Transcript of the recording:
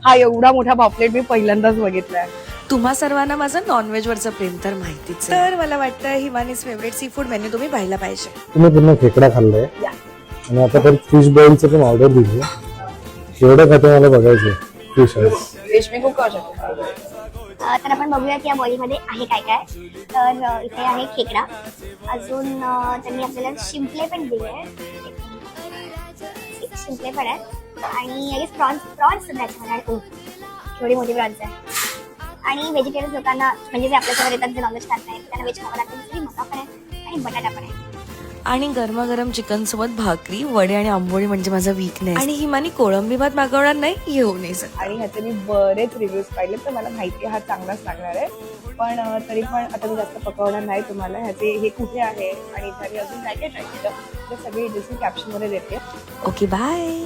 हा एवढा मोठा पॉपलेट मी पहिल्यांदाच बघितलाय. तुम्हा सर्वांना माझं नॉनव्हेज वरचं प्रेम तर माहितीच आहे. तर मला वाटतं Himani's favourite sea food menu तुम्ही पाहायला पाहिजे. तुम्ही पूर्ण खेकडा खाल्लाय आणि आता परत फिश बॉईलचं पण ऑर्डर दिली. एवढं खाते मला बघायचं फिश रेशमी खूप खाऊ शकतो. तर आपण बघूया की या बॉईलमध्ये आहे काय काय. तर इथे आहे खेकडा, अजून त्यांनी आपल्याला शिंपले पण दिले आहेत, शिंपले पण आहेत आणि प्रॉन्स सुद्धा आहेत. थोडी मोठी प्रॉन्स आहे. आणि व्हेजिटेरियन लोकांना म्हणजे जे आपल्यासमोर येतात जे नॉनव्हेज खात नाहीत त्यांना व्हेज खावं लागतं, तरी मका पण आहे आणि बटाटा पण आहे. आणि गरमागरम चिकन सोबत भाकरी, वडे आणि आंबोळी म्हणजे माझा वीकनेस. आणि हिमानी कोळंबी भात मागवणार नाही, येऊ नये सर. आणि ह्याचे मी बरेच रिव्ह्यूज पाहिले तर मला माहिती आहे हा चांगलाच लागणार आहे. पण तरी पण आता मी जास्त पकवणार नाही तुम्हाला. ह्याचे हे कुठे आहे आणि इथे अजून काय काय ट्राय केलं ते सगळी डिटेल्स कॅप्शन मध्ये देते. Okay bye.